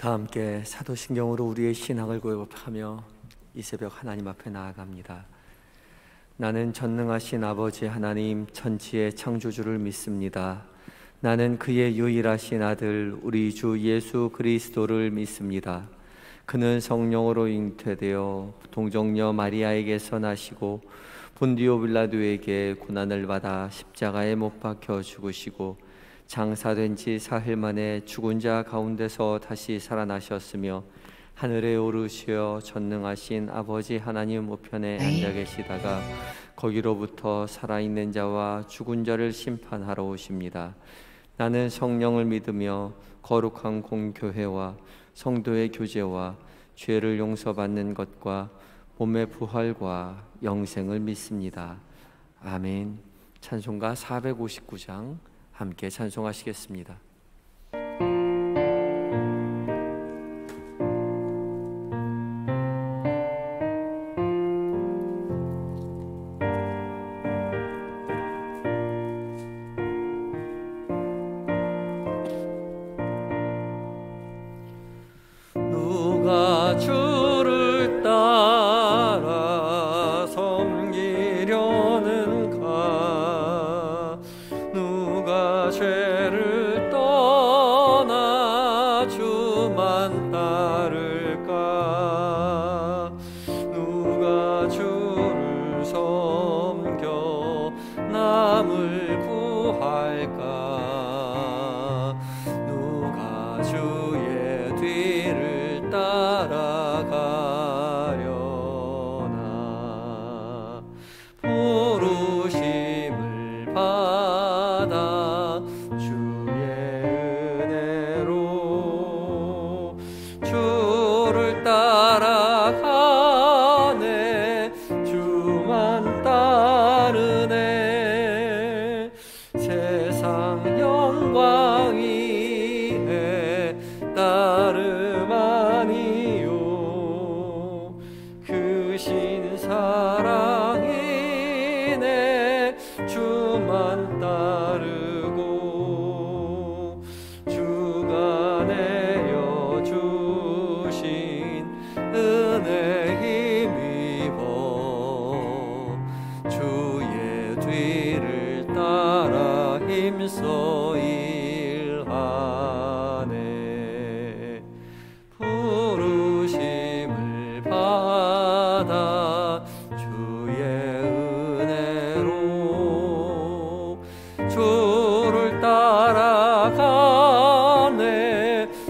다 함께 사도신경으로 우리의 신앙을 고백하며 이 새벽 하나님 앞에 나아갑니다. 나는 전능하신 아버지 하나님 천지의 창조주를 믿습니다. 나는 그의 유일하신 아들 우리 주 예수 그리스도를 믿습니다. 그는 성령으로 잉태되어 동정녀 마리아에게서 나시고 본디오 빌라도에게 고난을 받아 십자가에 못 박혀 죽으시고 장사된 지 사흘 만에 죽은 자 가운데서 다시 살아나셨으며 하늘에 오르시어 전능하신 아버지 하나님 우편에 앉아 계시다가 거기로부터 살아있는 자와 죽은 자를 심판하러 오십니다. 나는 성령을 믿으며 거룩한 공교회와 성도의 교제와 죄를 용서받는 것과 몸의 부활과 영생을 믿습니다. 아멘. 찬송가 459장 함께 찬송하시겠습니다. 누가 주를 따라 섬기려는가? 누가 죄를 떠나 주만 따를까? 누가 주를 섬겨 남을 구할까? 누가 주의 뒤를 따라가려나? 부르심을 받아 주의 은혜로 주를 따라가네. 주만 따르네. 세상 영광 위에 따름 아니요 그 신 사랑이네. 주만 따르고 주가 내어 주신 은혜 힘입어 주의 뒤를 따라 힘써 일하네. 부르심을 받아 주의 은혜로 주를 따라가네.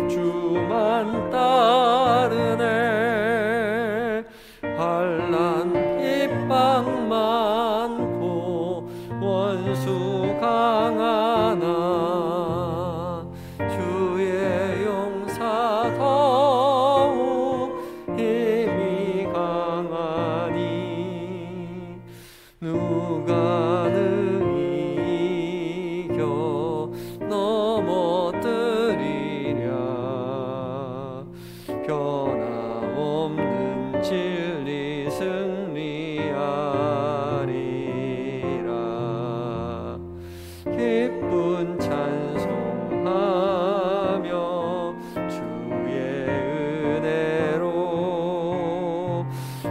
주만 따르네. 환난 핍박 많고 원수 강하나 주의 용사 더욱 힘이 강하니 누가 능히 이겨 넘어뜨리랴? 변함없는 진리 승리하리라. 기쁜 찬송하며 주의 은혜로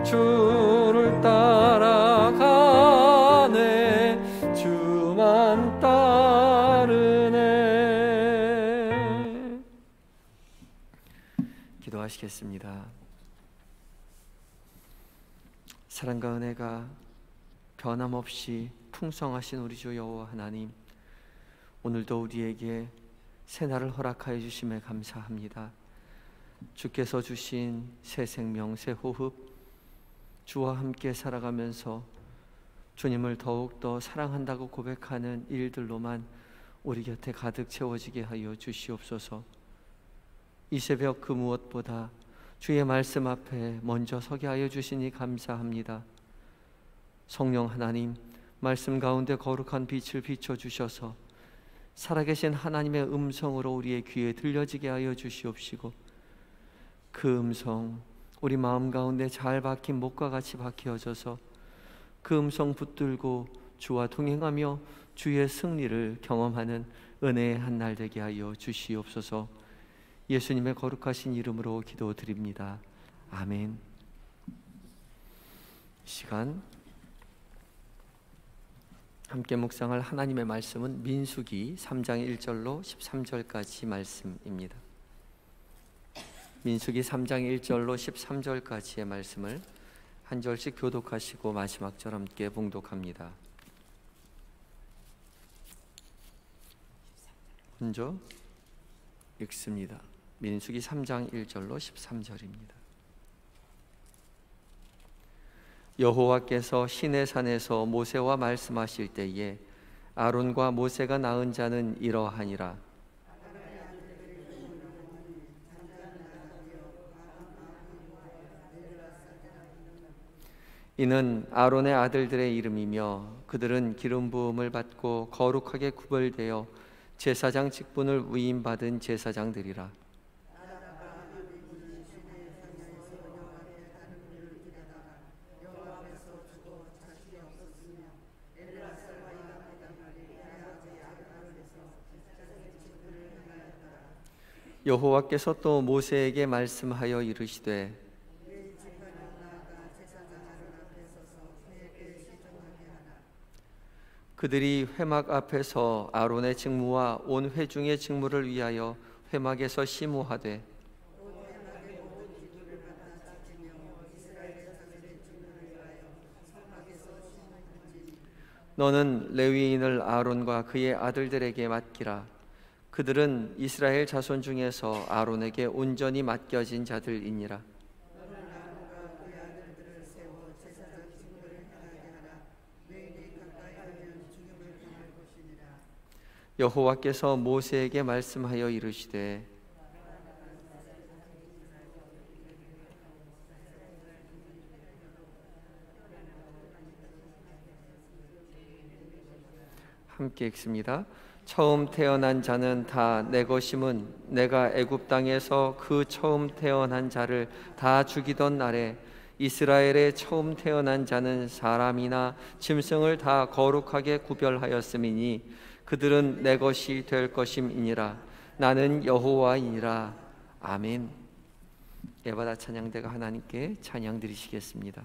주를 따라가네. 주만 따르네. 기도하시겠습니다. 사랑과 은혜가 변함없이 풍성하신 우리 주 여호와 하나님, 오늘도 우리에게 새날을 허락하여 주심에 감사합니다. 주께서 주신 새 생명, 새 호흡, 주와 함께 살아가면서 주님을 더욱더 사랑한다고 고백하는 일들로만 우리 곁에 가득 채워지게 하여 주시옵소서. 이 새벽 그 무엇보다 주의 말씀 앞에 먼저 서게 하여 주시니 감사합니다. 성령 하나님, 말씀 가운데 거룩한 빛을 비춰주셔서 살아계신 하나님의 음성으로 우리의 귀에 들려지게 하여 주시옵시고, 그 음성 우리 마음 가운데 잘 박힌 목과 같이 박혀져서 그 음성 붙들고 주와 동행하며 주의 승리를 경험하는 은혜의 한 날 되게 하여 주시옵소서. 예수님의 거룩하신 이름으로 기도드립니다. 아멘. 이 시간 함께 묵상할 하나님의 말씀은 민수기 3장 1절로 13절까지 말씀입니다. 민수기 3장 1절로 13절까지의 말씀을 한 절씩 교독하시고 마지막 절 함께 봉독합니다. 먼저 읽습니다. 민수기 3장 1절로 13절입니다. 여호와께서 시내산에서 모세와 말씀하실 때에 아론과 모세가 낳은 자는 이러하니라. 이는 아론의 아들들의 이름이며 그들은 기름 부음을 받고 거룩하게 구별되어 제사장 직분을 위임받은 제사장들이라. 여호와께서 또 모세에게 말씀하여 이르시되 그들이 회막 앞에서 아론의 직무와 온 회중의 직무를 위하여 회막에서 심우하되 너는 레위인을 아론과 그의 아들들에게 맡기라. 그들은 이스라엘 자손 중에서 아론에게 온전히 맡겨진 자들이니라. 여호와께서 모세에게 말씀하여 이르시되 함께 읽습니다. 처음 태어난 자는 다 내 것임은 내가 애굽 땅에서 그 처음 태어난 자를 다 죽이던 날에 이스라엘의 처음 태어난 자는 사람이나 짐승을 다 거룩하게 구별하였음이니 그들은 내 것이 될 것임이니라. 나는 여호와이니라. 아멘. 예바다 찬양대가 하나님께 찬양 드리시겠습니다.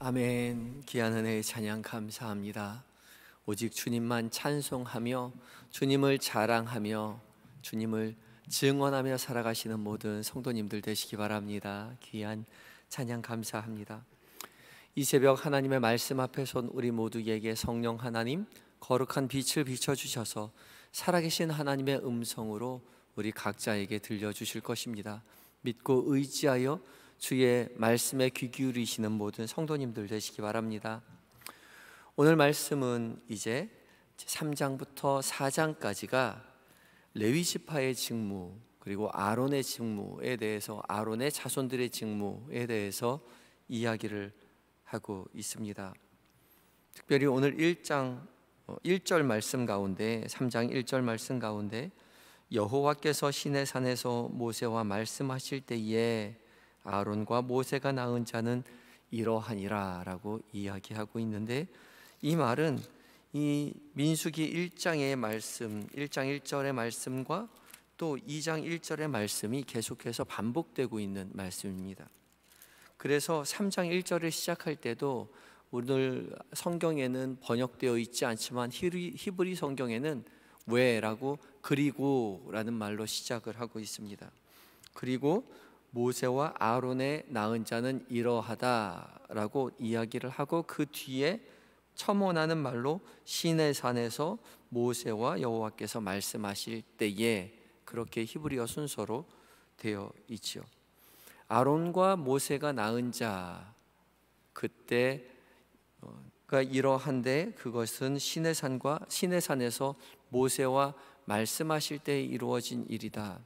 아멘. 귀한 은혜의 찬양 감사합니다. 오직 주님만 찬송하며 주님을 자랑하며 주님을 증언하며 살아가시는 모든 성도님들 되시기 바랍니다. 귀한 찬양 감사합니다. 이 새벽 하나님의 말씀 앞에 선 우리 모두에게 성령 하나님 거룩한 빛을 비춰주셔서 살아계신 하나님의 음성으로 우리 각자에게 들려주실 것입니다. 믿고 의지하여 주의 말씀에 귀 기울이시는 모든 성도님들 되시기 바랍니다. 오늘 말씀은 이제 3장부터 4장까지가 레위 지파의 직무 그리고 아론의 직무에 대해서 아론의 자손들의 직무에 대해서 이야기를 하고 있습니다. 특별히 오늘 1절 말씀 가운데 3장 1절 말씀 가운데 여호와께서 시내산에서 모세와 말씀하실 때에 아론과 모세가 낳은 자는 이러하니라 라고 이야기하고 있는데, 이 말은 이 민수기 1장의 말씀, 1장 1절의 말씀과 또 2장 1절의 말씀이 계속해서 반복되고 있는 말씀입니다. 그래서 3장 1절을 시작할 때도 오늘 성경에는 번역되어 있지 않지만 히브리 성경에는 왜라고 그리고라는 말로 시작을 하고 있습니다. 그리고 모세와 아론의 낳은 자는 이러하다라고 이야기를 하고, 그 뒤에 첨언하는 말로 시내산에서 모세와 여호와께서 말씀하실 때에, 그렇게 히브리어 순서로 되어 있죠. 아론과 모세가 낳은 자, 그때가 이러한데 그것은 시내산에서 모세와 말씀하실 때 이루어진 일이다.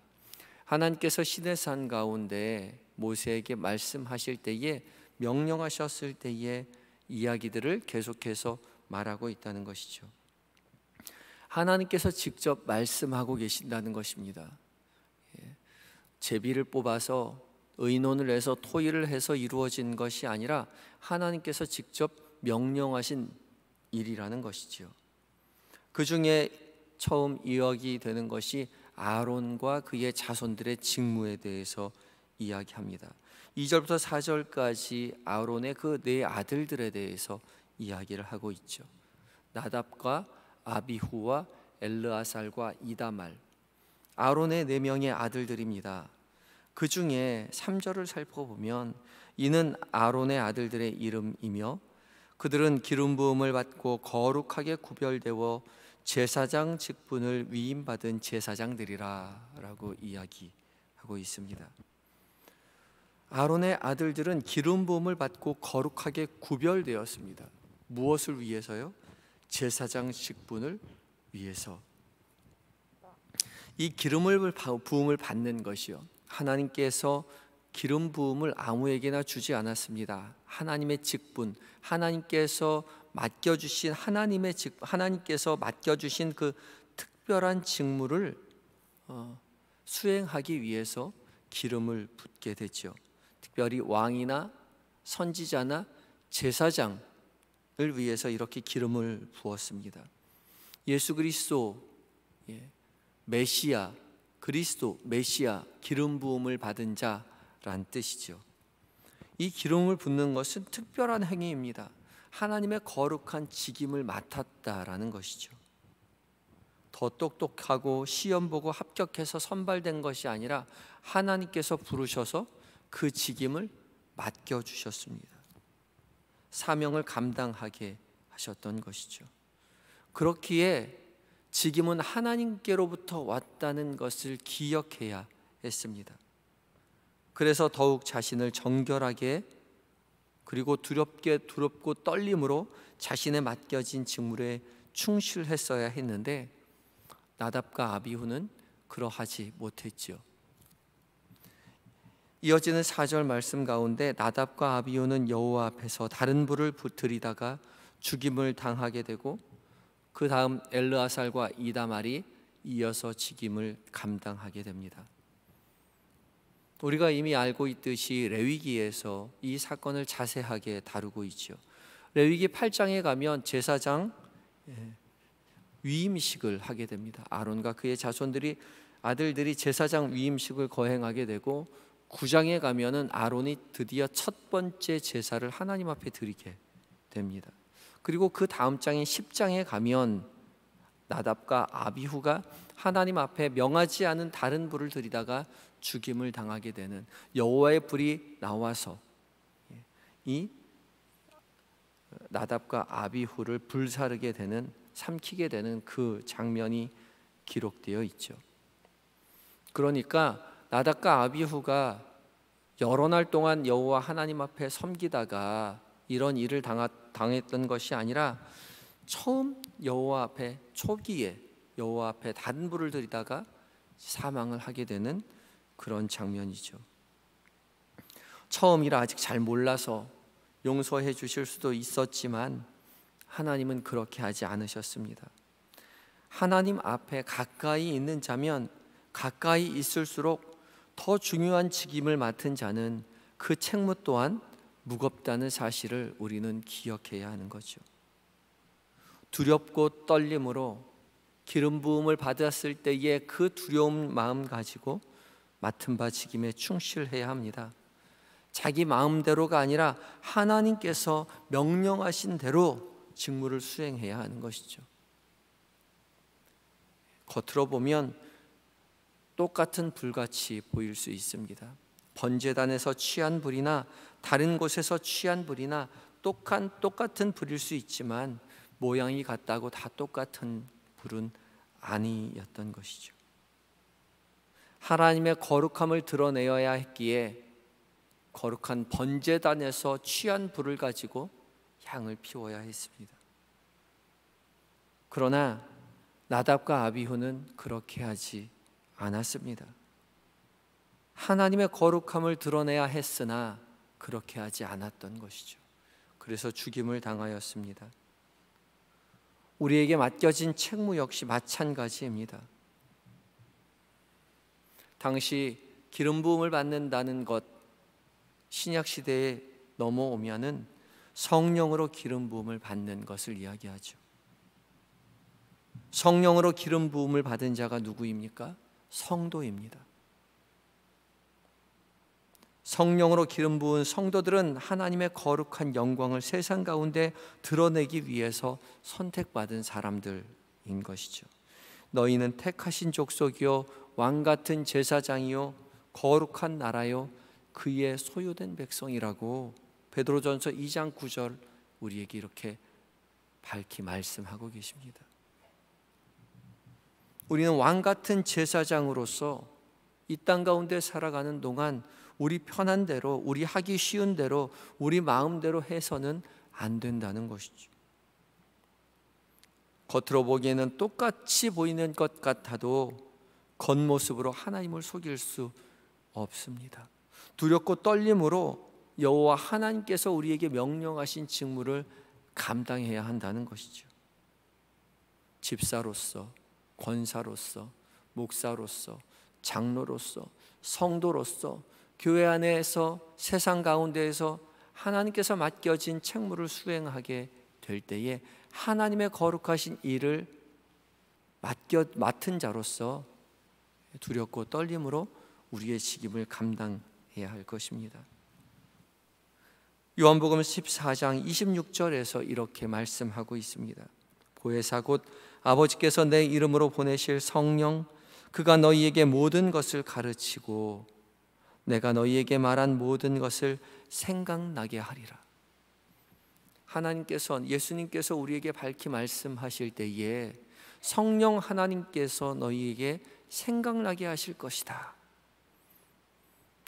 하나님께서 시내산 가운데 모세에게 말씀하실 때에, 명령하셨을 때의 이야기들을 계속해서 말하고 있다는 것이죠. 하나님께서 직접 말씀하고 계신다는 것입니다. 제비를 뽑아서 의논을 해서 토의를 해서 이루어진 것이 아니라 하나님께서 직접 명령하신 일이라는 것이죠. 그 중에 처음 이야기 되는 것이 아론과 그의 자손들의 직무에 대해서 이야기합니다. 2절부터 4절까지 아론의 그 네 아들들에 대해서 이야기를 하고 있죠. 나답과 아비후와 엘르아살과 이다말, 아론의 4명의 아들들입니다. 그 중에 3절을 살펴보면 이는 아론의 아들들의 이름이며 그들은 기름 부음을 받고 거룩하게 구별되어 제사장 직분을 위임받은 제사장들이라 라고 이야기하고 있습니다. 아론의 아들들은 기름 부음을 받고 거룩하게 구별되었습니다. 무엇을 위해서요? 제사장 직분을 위해서. 이 기름을 부음을 받는 것이요, 하나님께서 기름 부음을 아무에게나 주지 않았습니다. 하나님의 직분, 하나님께서 맡겨주신 하나님께서 맡겨주신 그 특별한 직무를 수행하기 위해서 기름을 붓게 되죠. 특별히 왕이나 선지자나 제사장을 위해서 이렇게 기름을 부었습니다. 예수 그리스도, 메시아, 그리스도, 메시아, 기름 부음을 받은 자란 뜻이죠. 이 기름을 붓는 것은 특별한 행위입니다. 하나님의 거룩한 직임을 맡았다라는 것이죠. 더 똑똑하고 시험 보고 합격해서 선발된 것이 아니라 하나님께서 부르셔서 그 직임을 맡겨주셨습니다. 사명을 감당하게 하셨던 것이죠. 그렇기에 직임은 하나님께로부터 왔다는 것을 기억해야 했습니다. 그래서 더욱 자신을 정결하게, 그리고 두렵고 떨림으로 자신의 맡겨진 직무에 충실했어야 했는데, 나답과 아비후는 그러하지 못했죠. 이어지는 4절 말씀 가운데 나답과 아비후는 여호와 앞에서 다른 불을 드리다가 죽임을 당하게 되고, 그 다음 엘르아살과 이다말이 이어서 직임을 감당하게 됩니다. 우리가 이미 알고 있듯이 레위기에서 이 사건을 자세하게 다루고 있죠. 레위기 8장에 가면 제사장 위임식을 하게 됩니다. 아론과 그의 아들들이 제사장 위임식을 거행하게 되고, 9장에 가면은 아론이 드디어 첫 번째 제사를 하나님 앞에 드리게 됩니다. 그리고 그 다음 장인 10장에 가면 나답과 아비후가 하나님 앞에 명하지 않은 다른 불을 드리다가 죽임을 당하게 되는, 여호와의 불이 나와서 이 나답과 아비후를 불사르게 되는, 삼키게 되는 그 장면이 기록되어 있죠. 그러니까 나답과 아비후가 여러 날 동안 여호와 하나님 앞에 섬기다가 이런 일을 당했던 것이 아니라 처음 여호와 앞에, 초기에 여호와 앞에 다른 불을 드리다가 사망을 하게 되는 그런 장면이죠. 처음이라 아직 잘 몰라서 용서해 주실 수도 있었지만 하나님은 그렇게 하지 않으셨습니다. 하나님 앞에 가까이 있는 자면 가까이 있을수록 더 중요한 직임을 맡은 자는 그 책무 또한 무겁다는 사실을 우리는 기억해야 하는 거죠. 두렵고 떨림으로 기름 부음을 받았을 때의 그 두려운 마음 가지고 맡은 바 직임에 충실해야 합니다. 자기 마음대로가 아니라 하나님께서 명령하신 대로 직무를 수행해야 하는 것이죠. 겉으로 보면 똑같은 불같이 보일 수 있습니다. 번제단에서 취한 불이나 다른 곳에서 취한 불이나 똑같은 불일 수 있지만 모양이 같다고 다 똑같은 불은 아니었던 것이죠. 하나님의 거룩함을 드러내어야 했기에 거룩한 번제단에서 취한 불을 가지고 향을 피워야 했습니다. 그러나 나답과 아비후는 그렇게 하지 않았습니다. 하나님의 거룩함을 드러내야 했으나 그렇게 하지 않았던 것이죠. 그래서 죽임을 당하였습니다. 우리에게 맡겨진 책무 역시 마찬가지입니다. 당시 기름 부음을 받는다는 것, 신약 시대에 넘어오면은 성령으로 기름 부음을 받는 것을 이야기하죠. 성령으로 기름 부음을 받은 자가 누구입니까? 성도입니다. 성령으로 기름 부은 성도들은 하나님의 거룩한 영광을 세상 가운데 드러내기 위해서 선택받은 사람들인 것이죠. 너희는 택하신 족속이요 왕 같은 제사장이요 거룩한 나라요 그의 소유된 백성이라고 베드로전서 2장 9절 우리에게 이렇게 밝히 말씀하고 계십니다. 우리는 왕 같은 제사장으로서 이 땅 가운데 살아가는 동안 우리 편한 대로, 우리 하기 쉬운 대로, 우리 마음대로 해서는 안 된다는 것이죠. 겉으로 보기에는 똑같이 보이는 것 같아도 겉모습으로 하나님을 속일 수 없습니다. 두렵고 떨림으로 여호와 하나님께서 우리에게 명령하신 직무를 감당해야 한다는 것이죠. 집사로서, 권사로서, 목사로서, 장로로서, 성도로서 교회 안에서 세상 가운데에서 하나님께서 맡겨진 책무를 수행하게 될 때에 하나님의 거룩하신 일을 맡은 자로서 두렵고 떨림으로 우리의 직임을 감당해야 할 것입니다. 요한복음 14장 26절에서 이렇게 말씀하고 있습니다. 보혜사 곧 아버지께서 내 이름으로 보내실 성령 그가 너희에게 모든 것을 가르치고 내가 너희에게 말한 모든 것을 생각나게 하리라. 하나님께서, 예수님께서 우리에게 밝히 말씀하실 때에 성령 하나님께서 너희에게 생각나게 하실 것이다.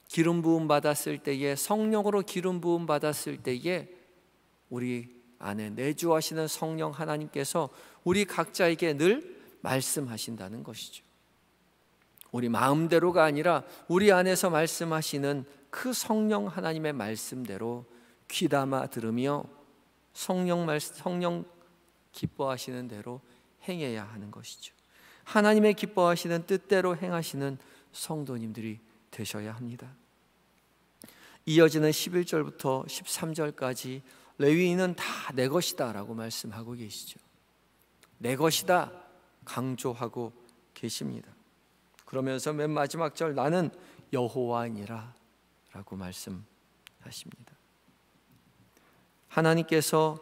기름 부음 받았을 때에, 성령으로 기름 부음 받았을 때에 우리 안에 내주하시는 성령 하나님께서 우리 각자에게 늘 말씀하신다는 것이죠. 우리 마음대로가 아니라 우리 안에서 말씀하시는 그 성령 하나님의 말씀대로 귀담아 들으며 성령 기뻐하시는 대로 행해야 하는 것이죠. 하나님의 기뻐하시는 뜻대로 행하시는 성도님들이 되셔야 합니다. 이어지는 11절부터 13절까지 레위인은 다 내 것이다 라고 말씀하고 계시죠. 내 것이다 강조하고 계십니다. 그러면서 맨 마지막 절 나는 여호와니라 라고 말씀하십니다. 하나님께서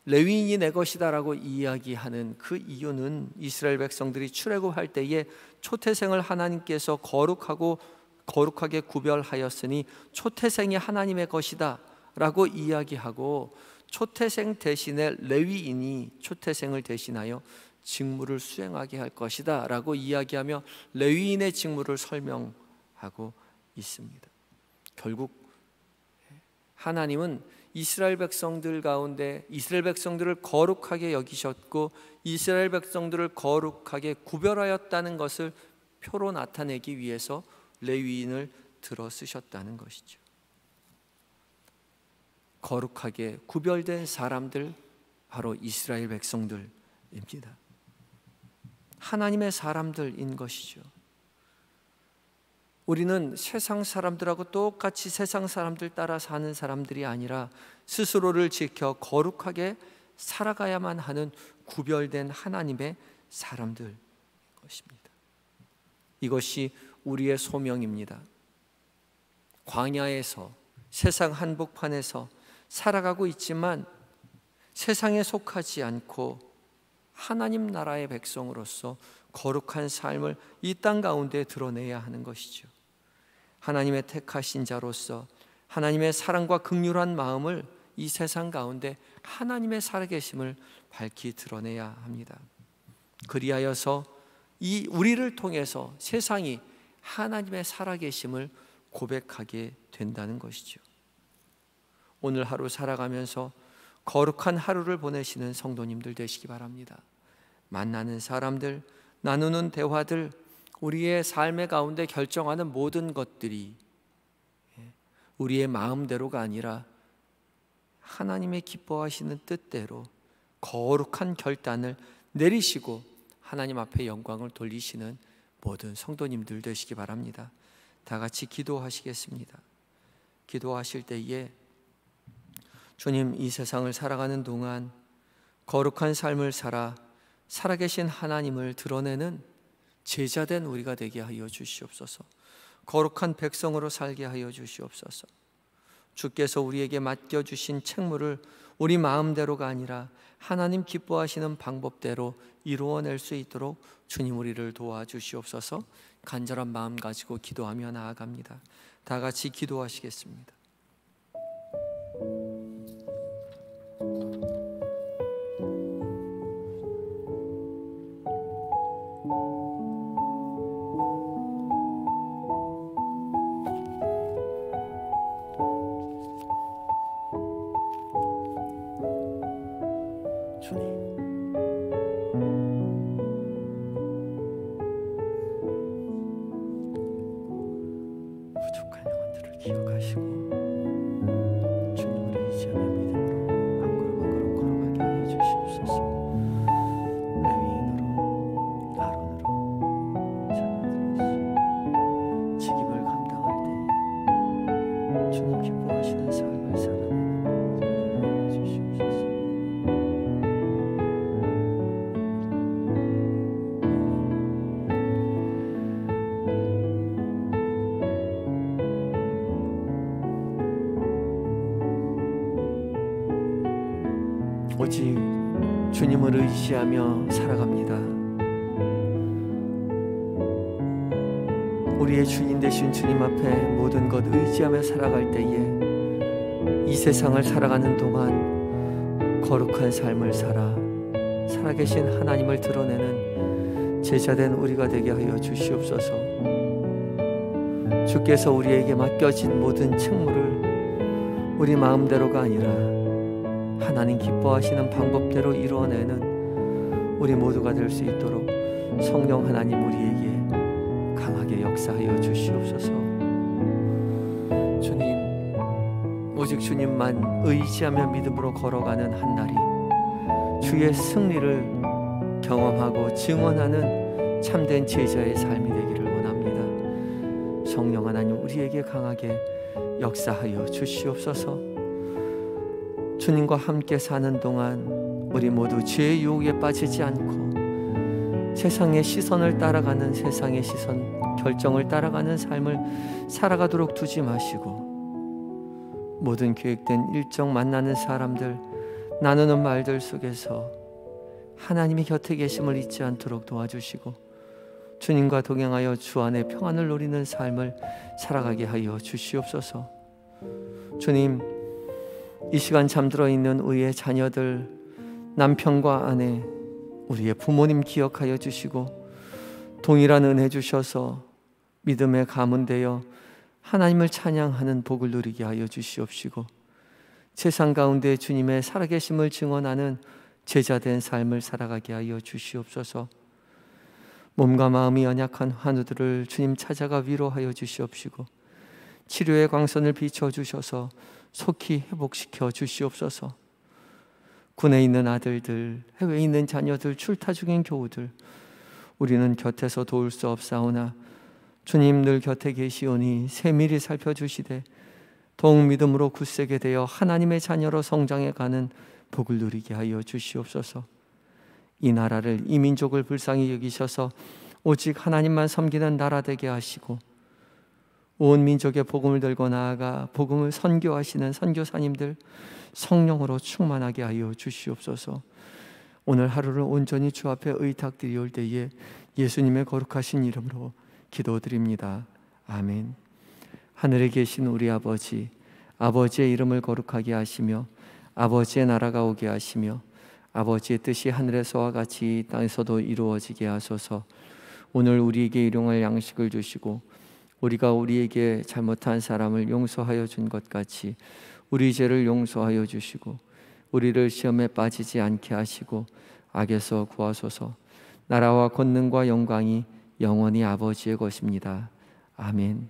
레위인이 내 것이다 라고 이야기하는 그 이유는 이스라엘 백성들이 출애굽할 때에 초태생을 하나님께서 거룩하게 구별하였으니 초태생이 하나님의 것이다 라고 이야기하고 초태생 대신에 레위인이 초태생을 대신하여 직무를 수행하게 할 것이다 라고 이야기하며 레위인의 직무를 설명하고 있습니다. 결국 하나님은 이스라엘 백성들 가운데 이스라엘 백성들을 거룩하게 여기셨고 이스라엘 백성들을 거룩하게 구별하였다는 것을 표로 나타내기 위해서 레위인을 들어 쓰셨다는 것이죠. 거룩하게 구별된 사람들 바로 이스라엘 백성들입니다. 하나님의 사람들인 것이죠. 우리는 세상 사람들하고 똑같이 세상 사람들 따라 사는 사람들이 아니라 스스로를 지켜 거룩하게 살아가야만 하는 구별된 하나님의 사람들 것입니다. 이것이 우리의 소명입니다. 광야에서, 세상 한복판에서 살아가고 있지만 세상에 속하지 않고 하나님 나라의 백성으로서 거룩한 삶을 이 땅 가운데 드러내야 하는 것이죠. 하나님의 택하신 자로서 하나님의 사랑과 긍휼한 마음을 이 세상 가운데 하나님의 살아계심을 밝히 드러내야 합니다. 그리하여서 이 우리를 통해서 세상이 하나님의 살아계심을 고백하게 된다는 것이죠. 오늘 하루 살아가면서 거룩한 하루를 보내시는 성도님들 되시기 바랍니다. 만나는 사람들, 나누는 대화들, 우리의 삶의 가운데 결정하는 모든 것들이 우리의 마음대로가 아니라 하나님의 기뻐하시는 뜻대로 거룩한 결단을 내리시고 하나님 앞에 영광을 돌리시는 모든 성도님들 되시기 바랍니다. 다 같이 기도하시겠습니다. 기도하실 때에 주님, 이 세상을 살아가는 동안 거룩한 삶을 살아계신 하나님을 드러내는 제자된 우리가 되게 하여 주시옵소서. 거룩한 백성으로 살게 하여 주시옵소서. 주께서 우리에게 맡겨주신 책무를 우리 마음대로가 아니라 하나님 기뻐하시는 방법대로 이루어낼 수 있도록 주님 우리를 도와주시옵소서. 간절한 마음 가지고 기도하며 나아갑니다. 다 같이 기도하시겠습니다. 부족한 영혼들을 기억하시고 주님을 의지하며 믿음으로 한 걸음 한 걸음 걸어가게 하여 주시옵소서. 레위인으로, 아론으로 자녀들로서 직임을 감당할 때에 주님 기뻐하시는 삶을 살아내는 우리가 하여 주시옵소서. 오직 주님을 의지하며 살아갑니다. 우리의 주인 되신 주님 앞에 모든 것 의지하며 살아갈 때에 이 세상을 살아가는 동안 거룩한 삶을 살아계신 하나님을 드러내는 제자된 우리가 되게 하여 주시옵소서. 주께서 우리에게 맡겨진 모든 책무를 우리 마음대로가 아니라 하나님 기뻐하시는 방법대로 이루어내는 우리 모두가 될 수 있도록 성령 하나님 우리에게 강하게 역사하여 주시옵소서. 주님, 오직 주님만 의지하며 믿음으로 걸어가는 한날이 주의 승리를 경험하고 증언하는 참된 제자의 삶이 되기를 원합니다. 성령 하나님 우리에게 강하게 역사하여 주시옵소서. 주님과 함께 사는 동안 우리 모두 죄의 유혹에 빠지지 않고 세상의 시선을 따라가는 세상의 시선, 결정을 따라가는 삶을 살아가도록 두지 마시고 모든 계획된 일정, 만나는 사람들, 나누는 말들 속에서 하나님이 곁에 계심을 잊지 않도록 도와주시고 주님과 동행하여 주 안에 평안을 누리는 삶을 살아가게 하여 주시옵소서. 주님, 이 시간 잠들어 있는 우리의 자녀들, 남편과 아내, 우리의 부모님 기억하여 주시고 동일한 은혜 주셔서 믿음의 가문되어 하나님을 찬양하는 복을 누리게 하여 주시옵시고 세상 가운데 주님의 살아계심을 증언하는 제자된 삶을 살아가게 하여 주시옵소서. 몸과 마음이 연약한 환우들을 주님 찾아가 위로하여 주시옵시고 치료의 광선을 비춰주셔서 속히 회복시켜 주시옵소서. 군에 있는 아들들, 해외에 있는 자녀들, 출타 중인 교우들, 우리는 곁에서 도울 수 없사오나 주님 늘 곁에 계시오니 세밀히 살펴주시되 더욱 믿음으로 굳세게 되어 하나님의 자녀로 성장해가는 복을 누리게 하여 주시옵소서. 이 나라를, 이 민족을 불쌍히 여기셔서 오직 하나님만 섬기는 나라 되게 하시고 온 민족의 복음을 들고 나아가 복음을 선교하시는 선교사님들 성령으로 충만하게 하여 주시옵소서. 오늘 하루를 온전히 주 앞에 의탁드리올 때에 예수님의 거룩하신 이름으로 기도드립니다. 아멘. 하늘에 계신 우리 아버지, 아버지의 이름을 거룩하게 하시며 아버지의 나라가 오게 하시며 아버지의 뜻이 하늘에서와 같이 땅에서도 이루어지게 하소서. 오늘 우리에게 일용할 양식을 주시고 우리가 우리에게 잘못한 사람을 용서하여 준 것 같이 우리 죄를 용서하여 주시고 우리를 시험에 빠지지 않게 하시고 악에서 구하소서. 나라와 권능과 영광이 영원히 아버지의 것입니다. 아멘.